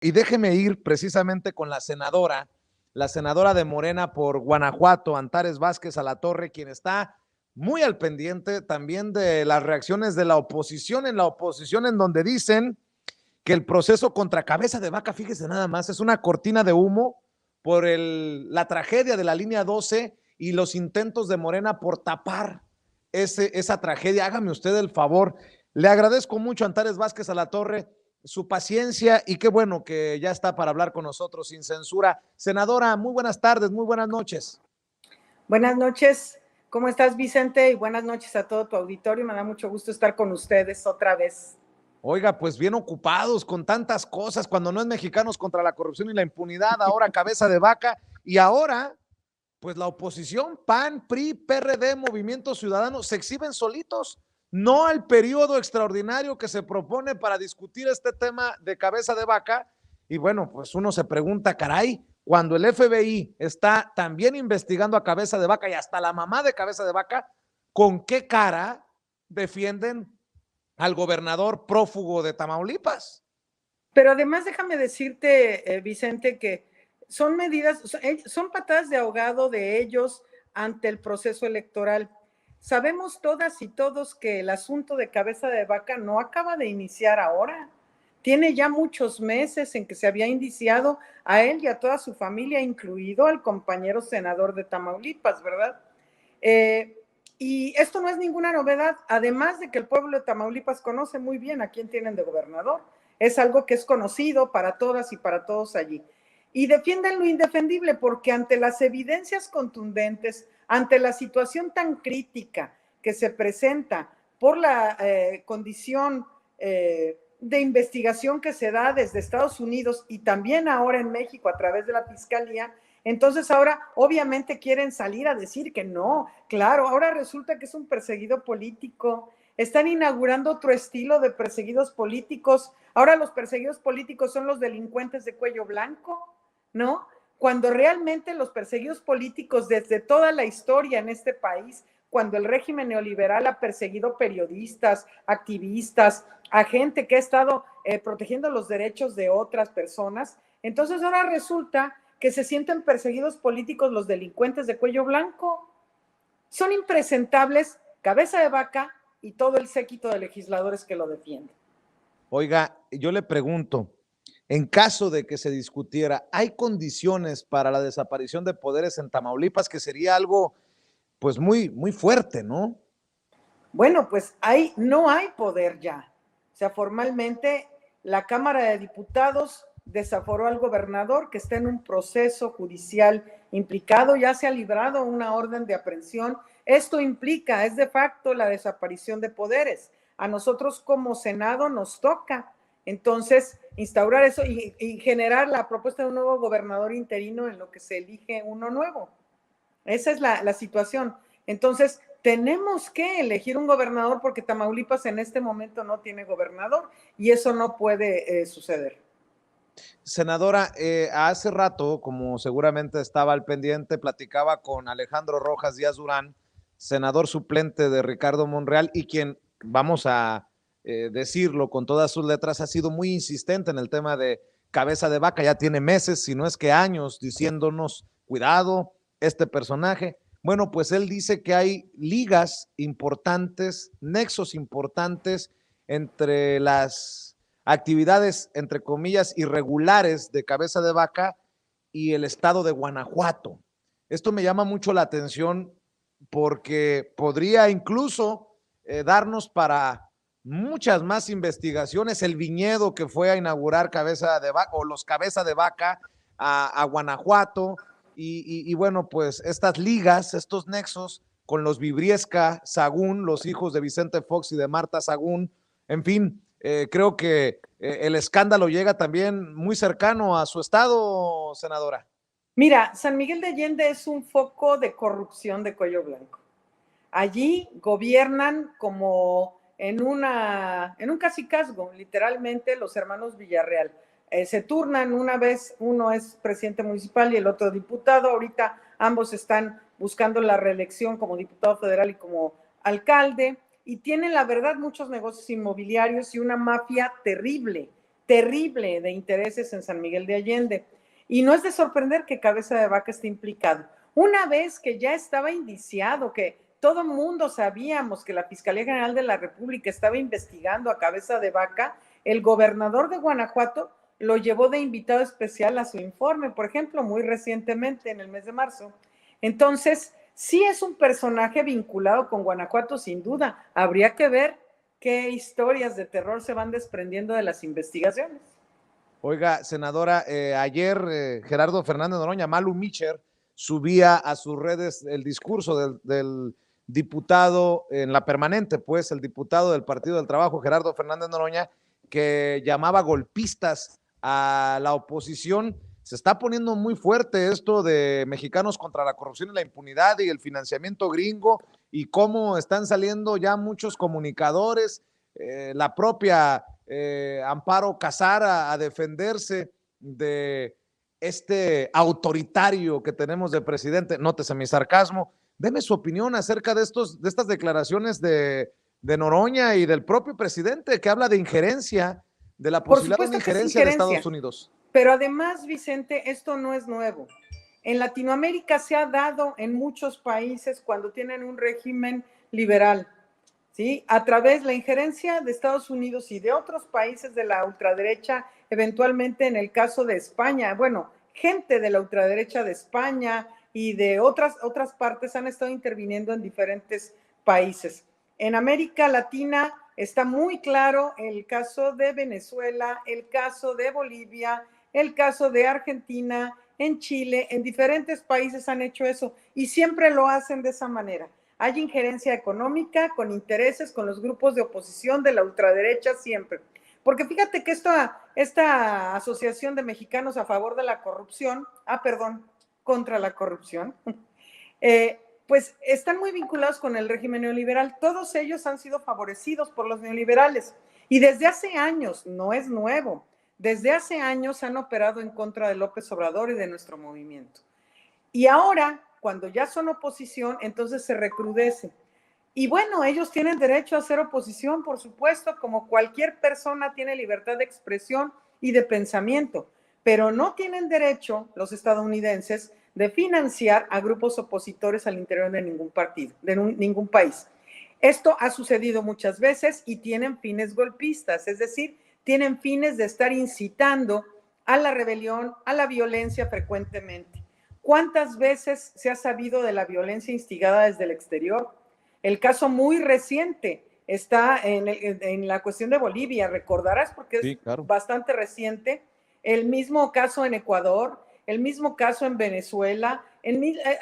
Y déjeme ir precisamente con la senadora de Morena por Guanajuato, Antares Vázquez Alatorre, quien está muy al pendiente también de las reacciones de la oposición, en donde dicen que el proceso contra Cabeza de Vaca, fíjese nada más, es una cortina de humo por la tragedia de la línea 12 y los intentos de Morena por tapar esa tragedia. Hágame usted el favor. Le agradezco mucho a Antares Vázquez Alatorre su paciencia y qué bueno que ya está para hablar con nosotros sin censura. Senadora, muy buenas tardes, muy buenas noches. Buenas noches, ¿cómo estás, Vicente? Y buenas noches a todo tu auditorio. Me da mucho gusto estar con ustedes otra vez. Oiga, pues bien ocupados con tantas cosas, cuando no es Mexicanos contra la corrupción y la impunidad, ahora Cabeza de Vaca y ahora pues la oposición, PAN, PRI, PRD, Movimiento Ciudadano, se exhiben solitos, no al periodo extraordinario que se propone para discutir este tema de Cabeza de Vaca. Y bueno, pues uno se pregunta, caray, cuando el FBI está también investigando a Cabeza de Vaca y hasta la mamá de Cabeza de Vaca, ¿con qué cara defienden al gobernador prófugo de Tamaulipas? Pero además déjame decirte, Vicente, que son medidas, son patadas de ahogado de ellos ante el proceso electoral. Sabemos todas y todos que el asunto de Cabeza de Vaca no acaba de iniciar ahora. Tiene ya muchos meses en que se había indiciado a él y a toda su familia, incluido al compañero senador de Tamaulipas, ¿verdad? Y esto no es ninguna novedad, además de que el pueblo de Tamaulipas conoce muy bien a quién tienen de gobernador. Es algo que es conocido para todas y para todos allí. Y defienden lo indefendible porque ante las evidencias contundentes, ante la situación tan crítica que se presenta por la condición de investigación que se da desde Estados Unidos y también ahora en México a través de la Fiscalía, entonces ahora obviamente quieren salir a decir que no, claro, ahora resulta que es un perseguido político. Están inaugurando otro estilo de perseguidos políticos. Ahora los perseguidos políticos son los delincuentes de cuello blanco, ¿no? Cuando realmente los perseguidos políticos desde toda la historia en este país, cuando el régimen neoliberal ha perseguido periodistas, activistas, a gente que ha estado protegiendo los derechos de otras personas, entonces ahora resulta que se sienten perseguidos políticos los delincuentes de cuello blanco. Son impresentables Cabeza de Vaca y todo el séquito de legisladores que lo defienden. Oiga, yo le pregunto, en caso de que se discutiera, ¿hay condiciones para la desaparición de poderes en Tamaulipas? Que sería algo, pues, muy fuerte, ¿no? Bueno, pues no hay poder ya. O sea, formalmente la Cámara de Diputados desaforó al gobernador que está en un proceso judicial implicado, ya se ha librado una orden de aprehensión. Esto implica, es de facto la desaparición de poderes. A nosotros como Senado nos toca entonces instaurar eso y generar la propuesta de un nuevo gobernador interino en lo que se elige uno nuevo. Esa es la situación. Entonces, tenemos que elegir un gobernador porque Tamaulipas en este momento no tiene gobernador y eso no puede suceder. Senadora, hace rato, como seguramente estaba al pendiente, platicaba con Alejandro Rojas Díaz Durán, senador suplente de Ricardo Monreal, y quien, vamos a decirlo con todas sus letras, ha sido muy insistente en el tema de Cabeza de Vaca. Ya tiene meses, si no es que años, diciéndonos, cuidado, este personaje. Bueno, pues él dice que hay ligas importantes, nexos importantes entre las actividades, entre comillas, irregulares de Cabeza de Vaca y el estado de Guanajuato. Esto me llama mucho la atención porque podría incluso darnos para muchas más investigaciones. El viñedo que fue a inaugurar Cabeza de Vaca o los Cabeza de Vaca a Guanajuato y bueno, pues estas ligas, estos nexos con los Vibriesca Sagún, los hijos de Vicente Fox y de Marta Sagún, en fin, creo que el escándalo llega también muy cercano a su estado, senadora. Mira, San Miguel de Allende es un foco de corrupción de cuello blanco. Allí gobiernan como en un cacicazgo, literalmente los hermanos Villarreal. Se turnan una vez, uno es presidente municipal y el otro diputado. Ahorita ambos están buscando la reelección como diputado federal y como alcalde y tienen, la verdad, muchos negocios inmobiliarios y una mafia terrible, terrible de intereses en San Miguel de Allende. Y no es de sorprender que Cabeza de Vaca esté implicado. Una vez que ya estaba indiciado, que todo mundo sabíamos que la Fiscalía General de la República estaba investigando a Cabeza de Vaca, el gobernador de Guanajuato lo llevó de invitado especial a su informe, por ejemplo, muy recientemente, en el mes de marzo. Entonces, sí es un personaje vinculado con Guanajuato, sin duda. Habría que ver qué historias de terror se van desprendiendo de las investigaciones. Oiga, senadora, ayer Gerardo Fernández Noroña, Malu Micher, subía a sus redes el discurso del diputado en la permanente, pues el diputado del Partido del Trabajo, Gerardo Fernández Noroña, que llamaba golpistas a la oposición. Se está poniendo muy fuerte esto de Mexicanos contra la Corrupción y la Impunidad y el financiamiento gringo, y cómo están saliendo ya muchos comunicadores, la propia Amparo Casar a defenderse de este autoritario que tenemos de presidente. Nótese mi sarcasmo. Deme su opinión acerca de estas declaraciones de Noroña y del propio presidente, que habla de injerencia, de la posibilidad de una injerencia de Estados Unidos. Pero además, Vicente, esto no es nuevo. En Latinoamérica se ha dado en muchos países cuando tienen un régimen liberal, ¿sí? A través de la injerencia de Estados Unidos y de otros países de la ultraderecha, eventualmente en el caso de España, bueno, gente de la ultraderecha de España y de otras partes han estado interviniendo en diferentes países. En América Latina está muy claro el caso de Venezuela, el caso de Bolivia, el caso de Argentina, en Chile, en diferentes países han hecho eso y siempre lo hacen de esa manera. Hay injerencia económica con intereses, con los grupos de oposición de la ultraderecha siempre. Porque fíjate que esta asociación de mexicanos a favor de la corrupción, contra la corrupción, pues están muy vinculados con el régimen neoliberal. Todos ellos han sido favorecidos por los neoliberales y desde hace años, no es nuevo, desde hace años han operado en contra de López Obrador y de nuestro movimiento. Y ahora, cuando ya son oposición, entonces se recrudece. Y bueno, ellos tienen derecho a hacer oposición, por supuesto, como cualquier persona tiene libertad de expresión y de pensamiento, pero no tienen derecho los estadounidenses de financiar a grupos opositores al interior de ningún partido, de ningún país. Esto ha sucedido muchas veces y tienen fines golpistas, es decir, tienen fines de estar incitando a la rebelión, a la violencia frecuentemente. ¿Cuántas veces se ha sabido de la violencia instigada desde el exterior? El caso muy reciente está en la cuestión de Bolivia, recordarás porque es bastante reciente, el mismo caso en Ecuador, el mismo caso en Venezuela,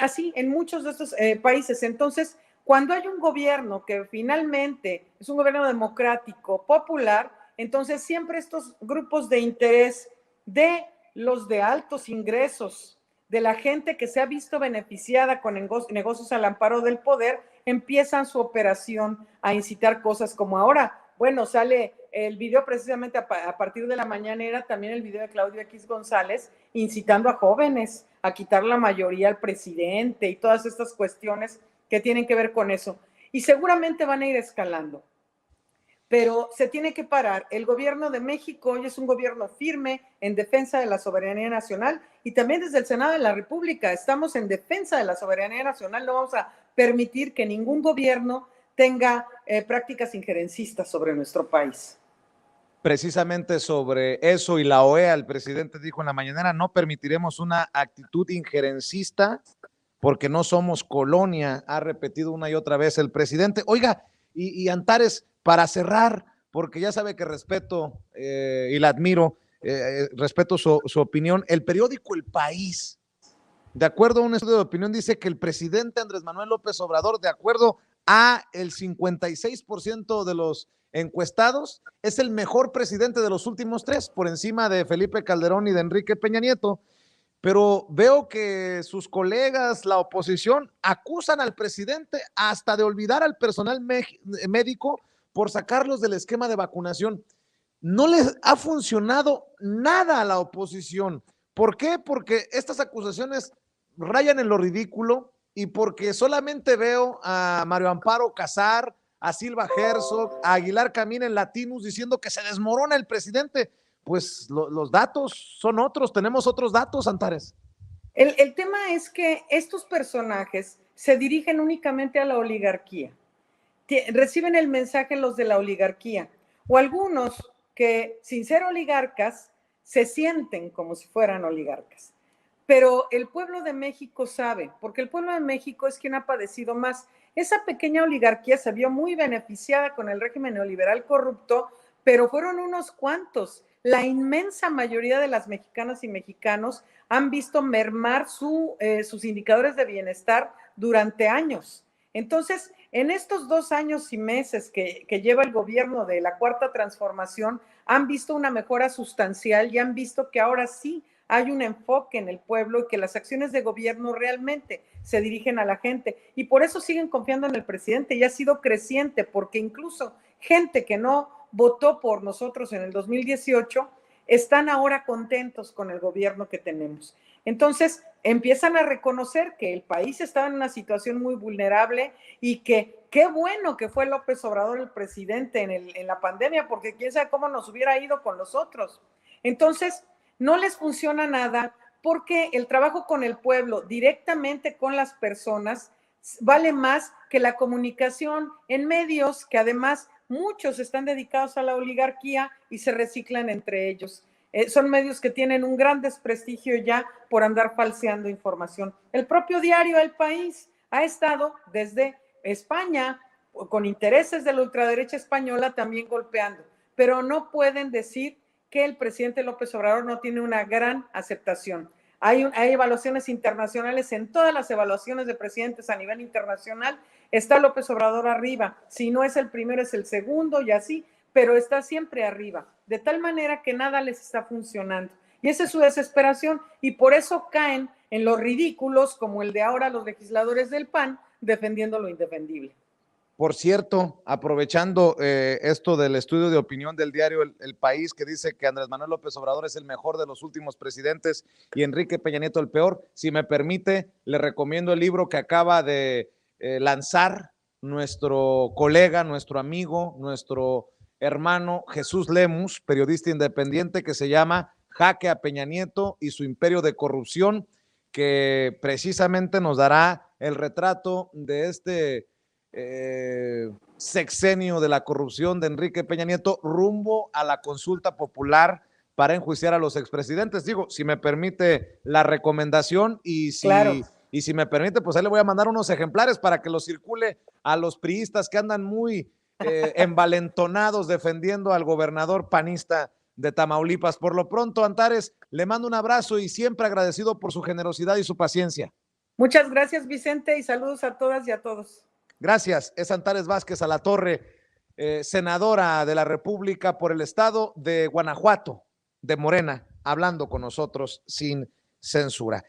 así en muchos de estos países. Entonces, cuando hay un gobierno que finalmente es un gobierno democrático, popular, entonces siempre estos grupos de interés de los de altos ingresos, de la gente que se ha visto beneficiada con negocios al amparo del poder, empiezan su operación a incitar cosas como ahora. Bueno, sale el video precisamente a partir de la mañanera, también el video de Claudio X González, incitando a jóvenes a quitar la mayoría al presidente y todas estas cuestiones que tienen que ver con eso. Y seguramente van a ir escalando. Pero se tiene que parar. El gobierno de México hoy es un gobierno firme en defensa de la soberanía nacional y también desde el Senado de la República estamos en defensa de la soberanía nacional. No vamos a permitir que ningún gobierno tenga prácticas injerencistas sobre nuestro país. Precisamente sobre eso y la OEA, el presidente dijo en la mañanera, no permitiremos una actitud injerencista porque no somos colonia, ha repetido una y otra vez el presidente. Oiga, y Antares, para cerrar, porque ya sabe que respeto y la admiro, respeto su opinión, el periódico El País, de acuerdo a un estudio de opinión, dice que el presidente Andrés Manuel López Obrador, de acuerdo a el 56% de los encuestados, es el mejor presidente de los últimos 3, por encima de Felipe Calderón y de Enrique Peña Nieto. Pero veo que sus colegas, la oposición, acusan al presidente hasta de olvidar al personal médico por sacarlos del esquema de vacunación. No les ha funcionado nada a la oposición. ¿Por qué? Porque estas acusaciones rayan en lo ridículo y porque solamente veo a Mario Amparo Casar, a Silva Herzog, a Aguilar Camín en Latinus diciendo que se desmorona el presidente. pues los datos son otros, tenemos otros datos, Antares. El tema es que estos personajes se dirigen únicamente a la oligarquía. Reciben el mensaje los de la oligarquía, o algunos que sin ser oligarcas se sienten como si fueran oligarcas. Pero el pueblo de México sabe, porque el pueblo de México es quien ha padecido más. Esa pequeña oligarquía se vio muy beneficiada con el régimen neoliberal corrupto, pero fueron unos cuantos. La inmensa mayoría de las mexicanas y mexicanos han visto mermar sus indicadores de bienestar durante años. Entonces, en estos 2 años y meses que lleva el gobierno de la Cuarta Transformación, han visto una mejora sustancial y han visto que ahora sí hay un enfoque en el pueblo y que las acciones de gobierno realmente se dirigen a la gente. Y por eso siguen confiando en el presidente y ha sido creciente, porque incluso gente que no votó por nosotros en el 2018 están ahora contentos con el gobierno que tenemos. Entonces, empiezan a reconocer que el país estaba en una situación muy vulnerable y que qué bueno que fue López Obrador el presidente en la pandemia, porque quién sabe cómo nos hubiera ido con los otros. Entonces, no les funciona nada porque el trabajo con el pueblo, directamente con las personas, vale más que la comunicación en medios que además muchos están dedicados a la oligarquía y se reciclan entre ellos. Son medios que tienen un gran desprestigio ya por andar falseando información. El propio diario El País ha estado desde España con intereses de la ultraderecha española también golpeando, pero no pueden decir que el presidente López Obrador no tiene una gran aceptación. Hay evaluaciones internacionales, en todas las evaluaciones de presidentes a nivel internacional está López Obrador arriba. Si no es el primero, es el segundo y así, pero está siempre arriba, de tal manera que nada les está funcionando. Y esa es su desesperación y por eso caen en los ridículos como el de ahora los legisladores del PAN defendiendo lo indefendible. Por cierto, aprovechando esto del estudio de opinión del diario el País, que dice que Andrés Manuel López Obrador es el mejor de los últimos presidentes y Enrique Peña Nieto el peor, si me permite, le recomiendo el libro que acaba de lanzar nuestro colega, nuestro amigo, nuestro hermano Jesús Lemus, periodista independiente, que se llama Jaque a Peña Nieto y su imperio de corrupción, que precisamente nos dará el retrato de este sexenio de la corrupción de Enrique Peña Nieto rumbo a la consulta popular para enjuiciar a los expresidentes. Digo, si me permite la recomendación claro. Y si me permite, pues ahí le voy a mandar unos ejemplares para que los circule a los priistas que andan muy envalentonados defendiendo al gobernador panista de Tamaulipas. Por lo pronto, Antares, le mando un abrazo y siempre agradecido por su generosidad y su paciencia. Muchas gracias, Vicente, y saludos a todas y a todos. Gracias, es Antares Vázquez Alatorre, senadora de la República por el estado de Guanajuato, de Morena, hablando con nosotros sin censura.